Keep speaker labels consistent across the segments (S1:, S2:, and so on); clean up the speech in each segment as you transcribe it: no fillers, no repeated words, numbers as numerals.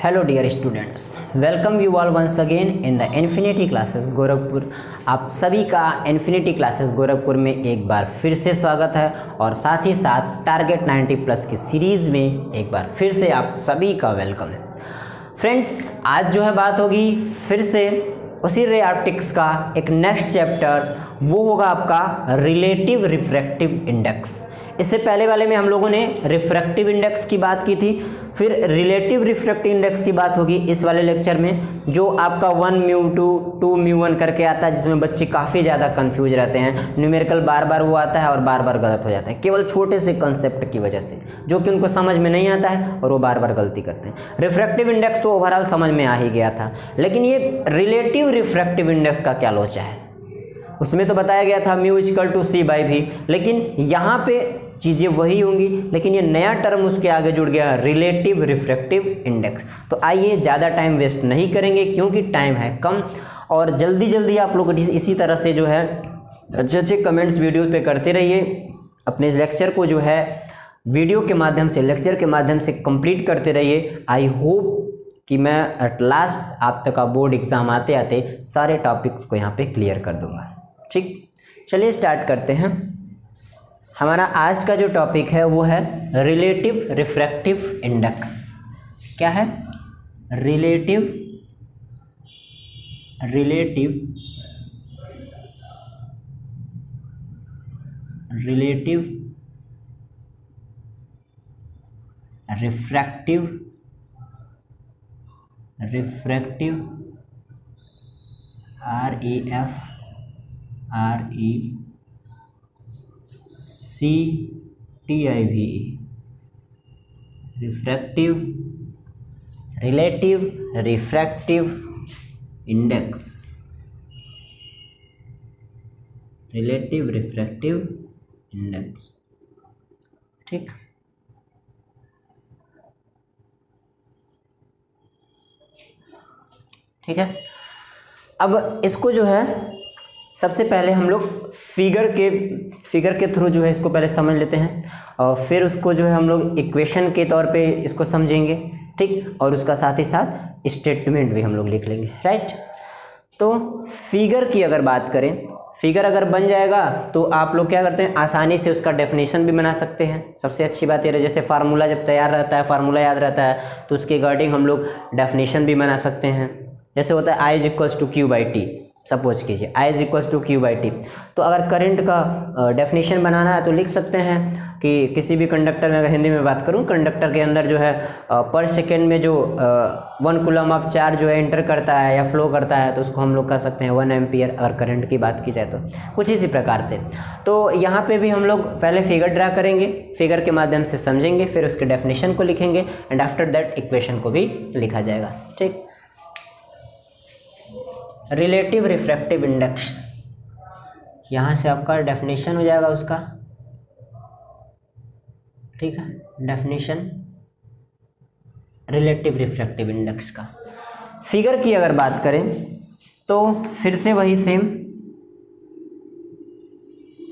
S1: Hello dear students, welcome you all once again in the Infinity Classes Gorakhpur. आप सभी का infinity Classes Gorakhpur में एक बार फिर से स्वागत है और साथ ही साथ टारगेट 90 प्लस की सीरीज़ में एक बार फिर से आप सभी का वेलकम है। फ्रेंड्स, आज जो है बात होगी फिर से उसी रे ऑप्टिक्स का एक नेक्स्ट चैप्टर, वो होगा आपका रिलेटिव रिफ्रैक्टिव इंडेक्स। इससे पहले वाले में हम लोगों ने रिफ्रैक्टिव इंडेक्स की बात की थी, फिर रिलेटिव रिफ्रैक्टिव इंडेक्स की बात होगी इस वाले लेक्चर में, जो आपका 1μ2 2μ1 करके आता है, जिसमें बच्चे काफ़ी ज़्यादा कंफ्यूज रहते हैं। न्यूमेरिकल बार बार वो आता है और बार बार गलत हो जाता है, केवल छोटे से कंसेप्ट की वजह से, जो कि उनको समझ में नहीं आता है और वो बार बार गलती करते हैं। रिफ्रैक्टिव इंडेक्स तो ओवरऑल समझ में आ ही गया था, लेकिन ये रिलेटिव रिफ्रैक्टिव इंडेक्स का क्या लोचा है, उसमें तो बताया गया था μ=c/v, लेकिन यहाँ पे चीज़ें वही होंगी, लेकिन ये नया टर्म उसके आगे जुड़ गया, रिलेटिव रिफ्रैक्टिव इंडेक्स। तो आइए ज़्यादा टाइम वेस्ट नहीं करेंगे, क्योंकि टाइम है कम, और जल्दी जल्दी आप लोग इसी तरह से जो है अच्छे अच्छे कमेंट्स वीडियो पे करते रहिए। अपने इस लेक्चर को जो है वीडियो के माध्यम से, लेक्चर के माध्यम से कंप्लीट करते रहिए। आई होप कि मैं एट लास्ट आप तक का बोर्ड एग्ज़ाम आते आते सारे टॉपिक्स को यहाँ पे क्लियर कर दूँगा। ठीक, चलिए स्टार्ट करते हैं। हमारा आज का जो टॉपिक है वो है रिलेटिव रिफ्रैक्टिव इंडेक्स। क्या है? Relative refractive relative refractive index. Relative refractive index, ठीक। ठीक है, अब इसको जो है सबसे पहले हम लोग फिगर के थ्रू जो है इसको पहले समझ लेते हैं, और फिर उसको जो है हम लोग इक्वेशन के तौर पे इसको समझेंगे, ठीक। और उसका साथ ही साथ स्टेटमेंट भी हम लोग लिख लेंगे, राइट। तो फिगर की अगर बात करें, फिगर अगर बन जाएगा तो आप लोग क्या करते हैं, आसानी से उसका डेफिनेशन भी बना सकते हैं। सबसे अच्छी बात ये है, जैसे फार्मूला जब तैयार रहता है, फार्मूला याद रहता है, तो उसके अकॉर्डिंग हम लोग डेफिनेशन भी बना सकते हैं। जैसे होता है I=Q/T, सपोज कीजिए I=Q/T। तो अगर करंट का डेफिनेशन बनाना है तो लिख सकते हैं कि किसी भी कंडक्टर में, अगर हिंदी में बात करूं, कंडक्टर के अंदर जो है पर सेकेंड में जो 1 कूलम ऑफ चार्ज जो है एंटर करता है या फ्लो करता है, तो उसको हम लोग कह सकते हैं 1 एम्पियर, अगर करंट की बात की जाए तो कुछ इसी प्रकार से। तो यहाँ पे भी हम लोग पहले फिगर ड्रा करेंगे, फिगर के माध्यम से समझेंगे, फिर उसके डेफिनेशन को लिखेंगे, एंड आफ्टर दैट इक्वेशन को भी लिखा जाएगा, ठीक। रिलेटिव रिफ्रैक्टिव इंडेक्स, यहाँ से आपका डेफिनेशन हो जाएगा उसका, ठीक है। डेफिनेशन रिलेटिव रिफ्रैक्टिव इंडेक्स का। फिगर की अगर बात करें तो फिर से वही सेम,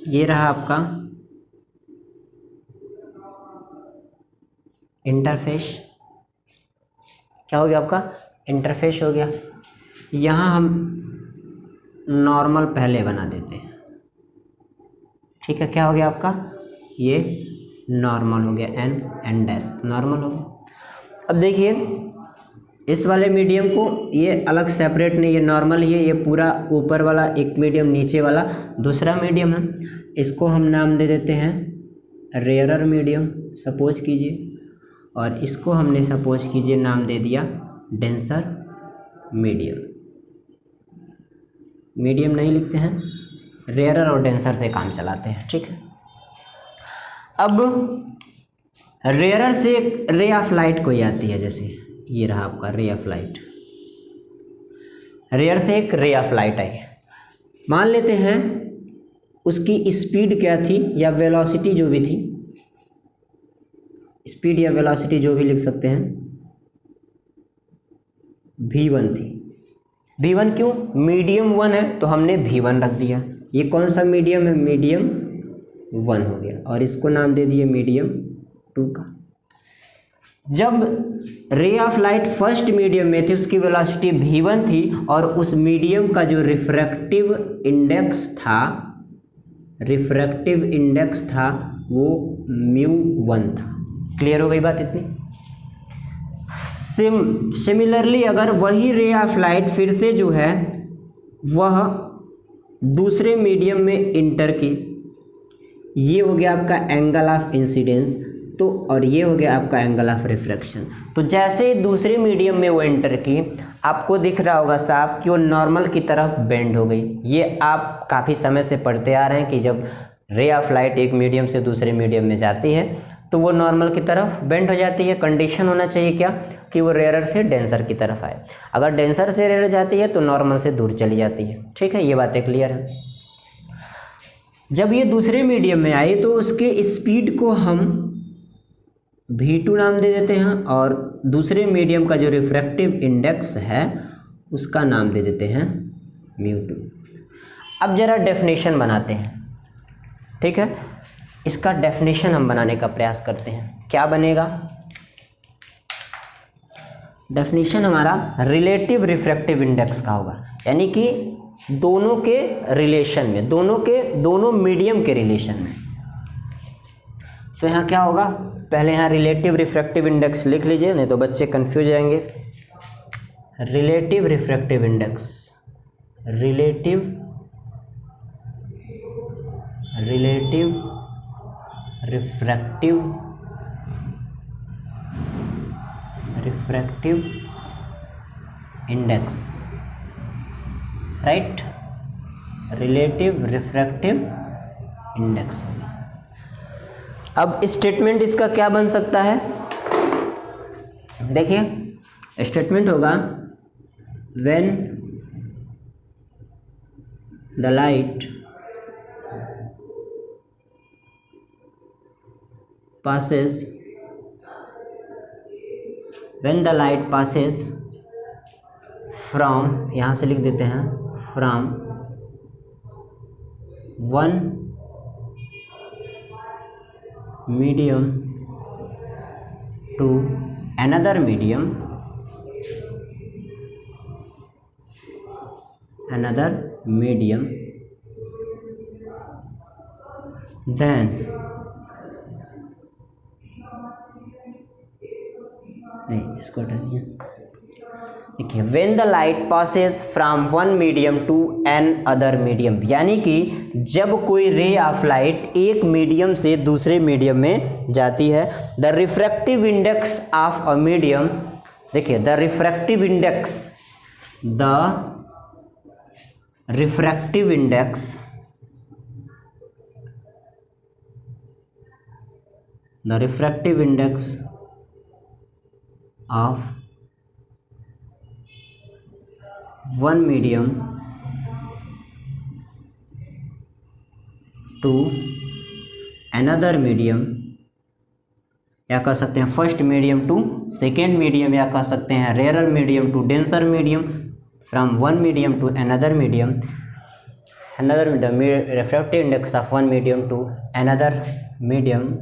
S1: ये रहा आपका इंटरफेस। क्या हो गया आपका? इंटरफेस हो गया। यहाँ हम नॉर्मल पहले बना देते हैं, ठीक है। क्या हो गया आपका? ये नॉर्मल हो गया, एन डैश नॉर्मल हो गया। अब देखिए, इस वाले मीडियम को ये अलग सेपरेट नहीं, ये नॉर्मल ही है, ये पूरा ऊपर वाला एक मीडियम, नीचे वाला दूसरा मीडियम है। इसको हम नाम दे देते हैं रेयरर मीडियम, सपोज कीजिए, और इसको हमने सपोज कीजिए नाम दे दिया डेंसर मीडियम। मीडियम नहीं लिखते हैं, रेयरर और डेंसर से काम चलाते हैं, ठीक है। अब रेयरर से एक रे ऑफ लाइट कोई आती है, जैसे ये रहा आपका रे ऑफ लाइट, रेयर से एक रे ऑफ लाइट आई है। मान लेते हैं उसकी स्पीड क्या थी, या वेलोसिटी जो भी थी, स्पीड या वेलोसिटी जो भी लिख सकते हैं, v1 थी। v1 क्यों? मीडियम 1 है तो हमने v1 रख दिया। ये कौन सा मीडियम है? मीडियम 1 हो गया, और इसको नाम दे दिए मीडियम 2 का। जब ray of light first medium में थी उसकी वेलोसिटी v1 थी और उस मीडियम का जो रिफ्रैक्टिव इंडेक्स था वो μ1 था। क्लियर हो गई बात इतनी। सिमिलरली अगर वही रे ऑफ लाइट फिर से जो है वह दूसरे मीडियम में इंटर की, ये हो गया आपका एंगल ऑफ इंसिडेंस, तो और ये हो गया आपका एंगल ऑफ रिफ्रैक्शन। तो जैसे दूसरे मीडियम में वो एंटर की, आपको दिख रहा होगा साफ कि वो नॉर्मल की तरफ बेंड हो गई। ये आप काफ़ी समय से पढ़ते आ रहे हैं कि जब रे ऑफ लाइट एक मीडियम से दूसरे मीडियम में जाती है तो वो नॉर्मल की तरफ बेंड हो जाती है। कंडीशन होना चाहिए क्या, कि वो रेयर से डेंसर की तरफ आए। अगर डेंसर से रेयर जाती है तो नॉर्मल से दूर चली जाती है। ठीक है, ये बातें क्लियर है। जब ये दूसरे मीडियम में आई तो उसके स्पीड को हम v2 नाम दे देते हैं और दूसरे मीडियम का जो रिफ्रैक्टिव इंडेक्स है उसका नाम दे देते हैं μ2। अब जरा डेफिनेशन बनाते हैं। ठीक है, इसका डेफिनेशन हम बनाने का प्रयास करते हैं। क्या बनेगा डेफिनेशन हमारा? रिलेटिव रिफ्रैक्टिव इंडेक्स का होगा, यानी कि दोनों के रिलेशन में, दोनों मीडियम के रिलेशन में। तो यहाँ क्या होगा, पहले यहाँ रिलेटिव रिफ्रैक्टिव इंडेक्स लिख लीजिए, नहीं तो बच्चे कंफ्यूज जाएंगे। Relative refractive index, refractive index, right, relative refractive index. अब स्टेटमेंट इसका क्या बन सकता है, देखिए स्टेटमेंट होगा when the light passes from, यहाँ से लिख देते हैं from one medium to another medium, then नहीं, इसको हटाइए। देखिए when the light passes from one medium to another medium, यानी कि जब कोई रे ऑफ लाइट एक मीडियम से दूसरे मीडियम में जाती है, the refractive index of a medium, देखिए the refractive index of one medium to another medium, या कह सकते हैं first medium to second medium, या कह सकते हैं rare medium to denser medium, from one medium to another medium, refractive index of one medium to another medium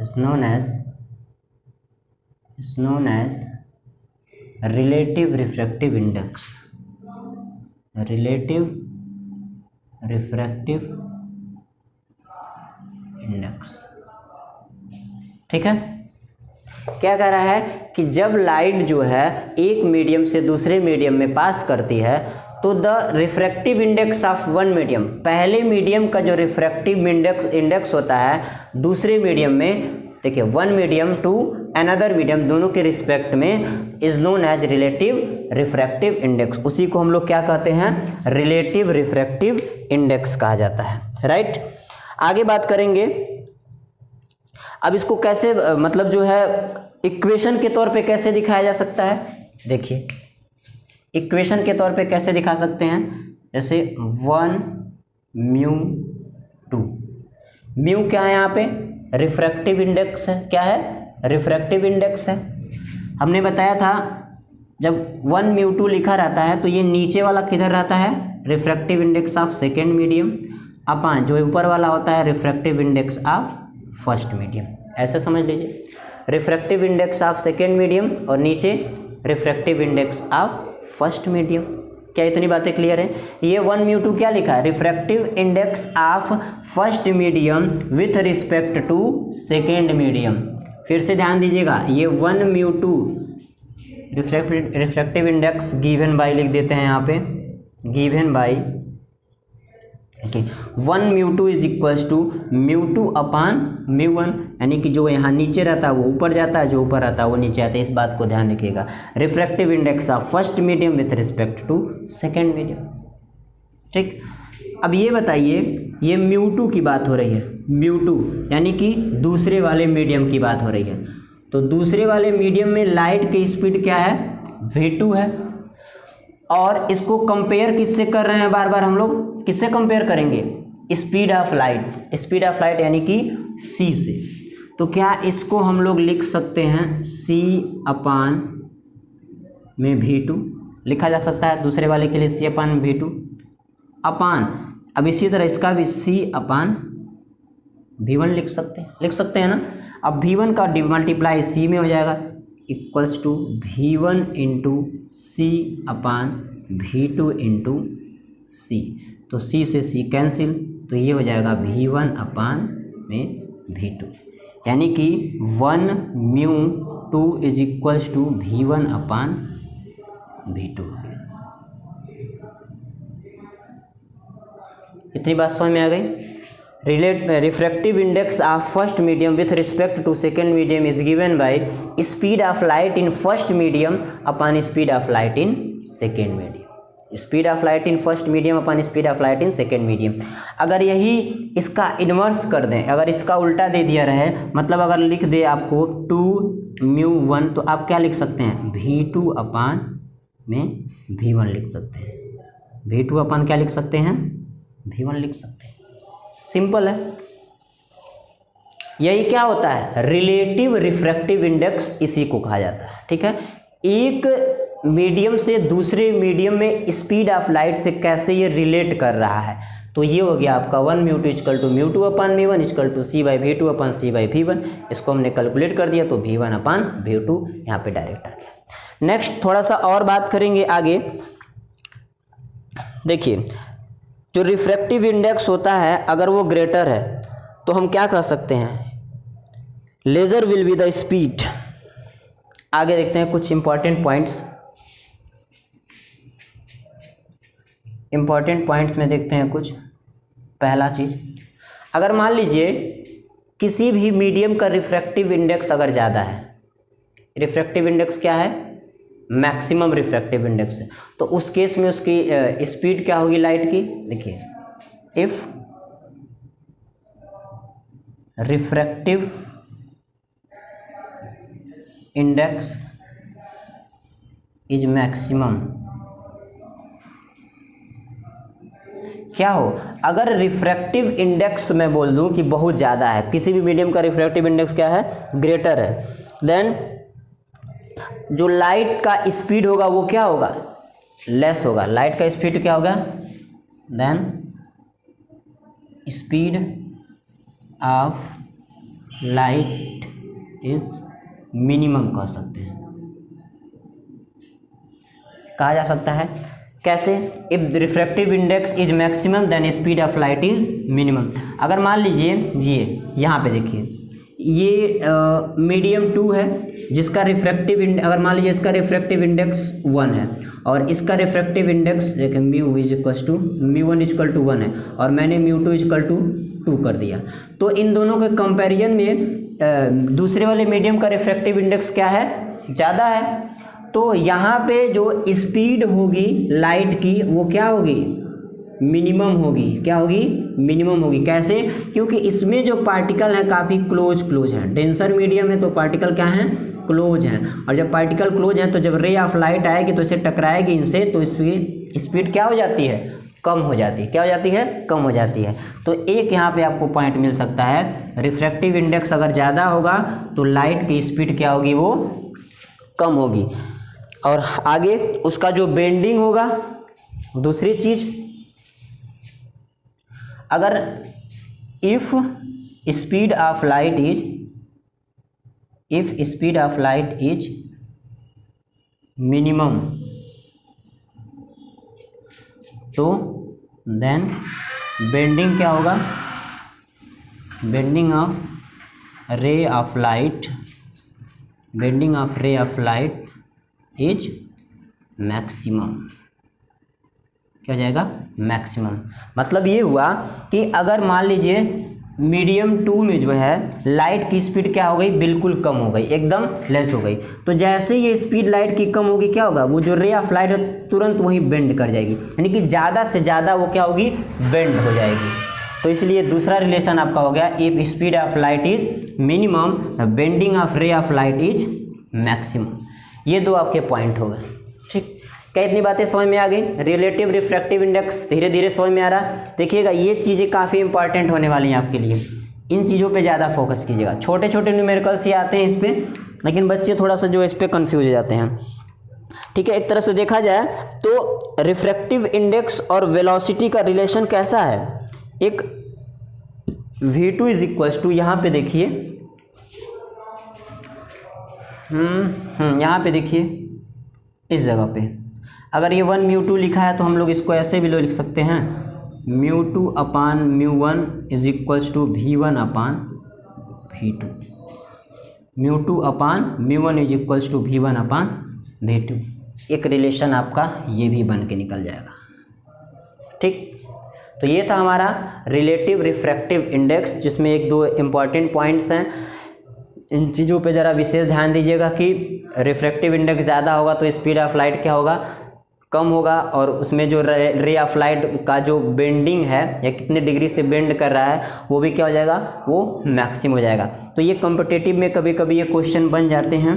S1: is known as relative refractive index, ठीक है। क्या कह रहा है कि जब लाइट जो है एक मीडियम से दूसरे मीडियम में पास करती है तो the refractive index of one medium, पहले मीडियम का जो रिफ्रैक्टिव इंडेक्स होता है दूसरे मीडियम में, देखिए one medium to another medium, दोनों के रिस्पेक्ट में, is known as relative refractive index. उसी को हम लोग क्या कहते हैं, रिलेटिव रिफ्रैक्टिव इंडेक्स कहा जाता है, राइट। आगे बात करेंगे। अब इसको कैसे, मतलब जो है इक्वेशन के तौर पे कैसे दिखाया जा सकता है, देखिए इक्वेशन के तौर पे कैसे दिखा सकते हैं, जैसे 1 μ2, म्यू क्या है यहाँ पे, रिफ्रैक्टिव इंडेक्स है, क्या है, रिफ्रैक्टिव इंडेक्स है। हमने बताया था जब 1 μ2 लिखा रहता है तो ये नीचे वाला किधर रहता है, refractive index of second medium, upon जो ऊपर वाला होता है refractive index of first medium, ऐसे समझ लीजिए। Refractive index of second medium और नीचे refractive index of first medium. क्या इतनी बातें क्लियर है? ये 1 μ2 क्या लिखा है? Refractive index of first medium with respect to second medium. फिर से ध्यान दीजिएगा, ये 1 μ2 रिफ्रैक्टिव इंडेक्स गिवन बाय लिख देते हैं यहाँ पे, given by 1 μ2 is equals to μ2 upon μ1, यानी कि जो यहाँ नीचे रहता है वो ऊपर जाता है, जो ऊपर रहता है वो नीचे आता है। इस बात को ध्यान रखिएगा। Refractive index of first medium with respect to second medium, ठीक। अब ये बताइए, ये μ2 की बात हो रही है, μ2 यानी कि दूसरे वाले मीडियम की बात हो रही है। तो दूसरे वाले मीडियम में लाइट की स्पीड क्या है? v2 है। और इसको कंपेयर किससे कर रहे हैं? बार बार हम लोग किससे कंपेयर करेंगे? Speed of light, speed of light यानी कि c से। तो क्या इसको हम लोग लिख सकते हैं c अपान में v2 लिखा जा सकता है, दूसरे वाले के लिए c अपान v2 अपान, अब इसी तरह इसका भी c अपान v1 लिख सकते हैं ना। अब v1 का मल्टीप्लाई c में हो जाएगा, equals to v1 into C upon v2 into C. तो c से c कैंसिल, तो ये हो जाएगा v1 अपान में v2, यानी कि 1 μ2 is equals to v1 upon v2 हो गया। इतनी बात समझ में आ गई? Refractive index of first medium with respect to second medium is given by speed of light in first medium upon speed of light in second medium. Speed of light in first medium upon speed of light in second medium. अगर यही इसका inverse कर दें, अगर इसका उल्टा दे दिया रहे, मतलब अगर लिख दे आपको 2 μ1, तो आप क्या लिख सकते हैं? v2 अपान में v1 लिख सकते हैं। v2 अपान क्या लिख सकते हैं? v1 लिख सकते हैं। सिंपल है। यही क्या होता है? रिलेटिव रिफ्रैक्टिव इंडेक्स इसी को कहा जाता है, ठीक है। एक मीडियम से दूसरे मीडियम में स्पीड ऑफ लाइट से कैसे ये रिलेट कर रहा है, तो ये हो गया आपका 1 μ2 equal to μ2 upon μ1 equal to c by v2 upon c by v1। इसको हमने कैलकुलेट कर दिया, तो v1 अपान v2 यहाँ पे डायरेक्ट आ गया। नेक्स्ट थोड़ा सा और बात करेंगे आगे। देखिए, जो रिफ्रैक्टिव इंडेक्स होता है अगर वो ग्रेटर है तो हम क्या कह सकते हैं? Lesser will be the speed. आगे देखते हैं कुछ इंपॉर्टेंट पॉइंट्स में देखते हैं कुछ। पहला चीज, अगर मान लीजिए किसी भी मीडियम का रिफ्रैक्टिव इंडेक्स अगर ज़्यादा है, रिफ्रैक्टिव इंडेक्स क्या है? मैक्सिमम रिफ्रैक्टिव इंडेक्स है, तो उस केस में उसकी स्पीड क्या होगी लाइट की? देखिए, if refractive index is maximum, क्या हो? अगर रिफ्रैक्टिव इंडेक्स मैं बोल दूं कि बहुत ज़्यादा है, किसी भी मीडियम का रिफ्रैक्टिव इंडेक्स क्या है? ग्रेटर है, देन जो लाइट का स्पीड होगा वो क्या होगा? लेस होगा। लाइट का स्पीड क्या होगा? Then speed of light is minimum कह सकते हैं, कहा जा सकता है। कैसे? If refractive index is maximum then speed of light is minimum. अगर मान लीजिए ये यहाँ पे देखिए, ये मीडियम 2 है जिसका रिफ्रैक्टिव अगर मान लीजिए इसका रिफ्रैक्टिव इंडेक्स 1 है और इसका रिफ्रैक्टिव इंडेक्स देखिए mu is equal to μ1 equal to 1 है और मैंने μ2 इक्वल टू 2 कर दिया। तो इन दोनों के कंपैरिजन में दूसरे वाले मीडियम का रिफ्रैक्टिव इंडेक्स क्या है? ज़्यादा है। तो यहाँ पे जो स्पीड होगी लाइट की वो क्या होगी? मिनिमम होगी। क्या होगी? मिनिमम होगी। कैसे? क्योंकि इसमें जो पार्टिकल हैं काफ़ी क्लोज हैं। डेंसर मीडियम है तो पार्टिकल क्या हैं? क्लोज हैं। और जब पार्टिकल क्लोज हैं तो जब रे ऑफ लाइट आएगी तो इसे टकराएगी इनसे, तो इसकी स्पीड क्या हो जाती है? कम हो जाती है। क्या हो जाती है? कम हो जाती है। तो एक यहाँ पे आपको पॉइंट मिल सकता है, रिफ्रैक्टिव इंडेक्स अगर ज़्यादा होगा तो लाइट की स्पीड क्या होगी? वो कम होगी। और आगे उसका जो बेंडिंग होगा, दूसरी चीज़, अगर if speed of light is, if speed of light is minimum, तो देन बेंडिंग क्या होगा, bending of ray of light, bending of ray of light is maximum. क्या हो जाएगा, मैक्सिमम। मतलब ये हुआ कि अगर मान लीजिए मीडियम 2 में जो है लाइट की स्पीड क्या हो गई, बिल्कुल कम हो गई, एकदम लेस हो गई, तो जैसे ये स्पीड लाइट की कम होगी क्या होगा, वो जो रे ऑफ लाइट है तुरंत वहीं बेंड कर जाएगी, यानी कि ज़्यादा से ज़्यादा वो क्या होगी, बेंड हो जाएगी। तो इसलिए दूसरा रिलेशन आपका हो गया, if speed of light is minimum bending of ray of light is maximum. ये दो आपके पॉइंट हो गए। ठीक, क्या इतनी बातें समझ में आ गई? रिलेटिव रिफ्रैक्टिव इंडेक्स धीरे धीरे समझ में आ रहा। देखिएगा ये चीज़ें काफ़ी इंपॉर्टेंट होने वाली हैं आपके लिए, इन चीज़ों पे ज़्यादा फोकस कीजिएगा। छोटे छोटे न्यूमेरिकल्स ही आते हैं इस पर, लेकिन बच्चे थोड़ा सा जो इस पर कन्फ्यूज हो जाते हैं। ठीक है, एक तरह से देखा जाए तो रिफ्रैक्टिव इंडेक्स और वेलोसिटी का रिलेशन कैसा है, एक v2 इज इक्वल्स टू, यहाँ पे देखिए यहाँ पे देखिए इस जगह पे अगर ये 1 μ2 लिखा है तो हम लोग इसको ऐसे भी लिख सकते हैं, μ2 upon μ1 is equals to v1 upon v2, μ2 upon μ1 is equals to v1 upon v2। एक रिलेशन आपका ये भी बन के निकल जाएगा। ठीक, तो ये था हमारा रिलेटिव रिफ्रैक्टिव इंडेक्स, जिसमें एक दो इम्पॉर्टेंट पॉइंट्स हैं। इन चीज़ों पे ज़रा विशेष ध्यान दीजिएगा कि रिफ्रैक्टिव इंडेक्स ज़्यादा होगा तो स्पीड ऑफ लाइट क्या होगा, कम होगा, और उसमें जो रे ऑफ लाइट का जो बेंडिंग है या कितने डिग्री से बेंड कर रहा है वो भी क्या हो जाएगा, वो मैक्सिमम हो जाएगा। तो ये कॉम्पिटिटिव में कभी कभी ये क्वेश्चन बन जाते हैं,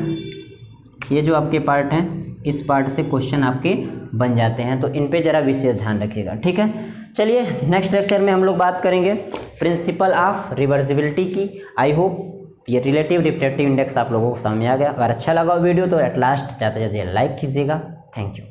S1: ये जो आपके पार्ट हैं इस पार्ट से क्वेश्चन आपके बन जाते हैं, तो इन पे ज़रा विशेष ध्यान रखिएगा। ठीक है, चलिए नेक्स्ट लेक्चर में हम लोग बात करेंगे प्रिंसिपल ऑफ रिवर्सिबिलिटी की। आई होप ये रिलेटिव रिफ्रैक्टिव इंडेक्स आप लोगों को समझ में आ गया। अगर अच्छा लगा वीडियो तो एट लास्ट जाते जाते लाइक कीजिएगा। Thank you.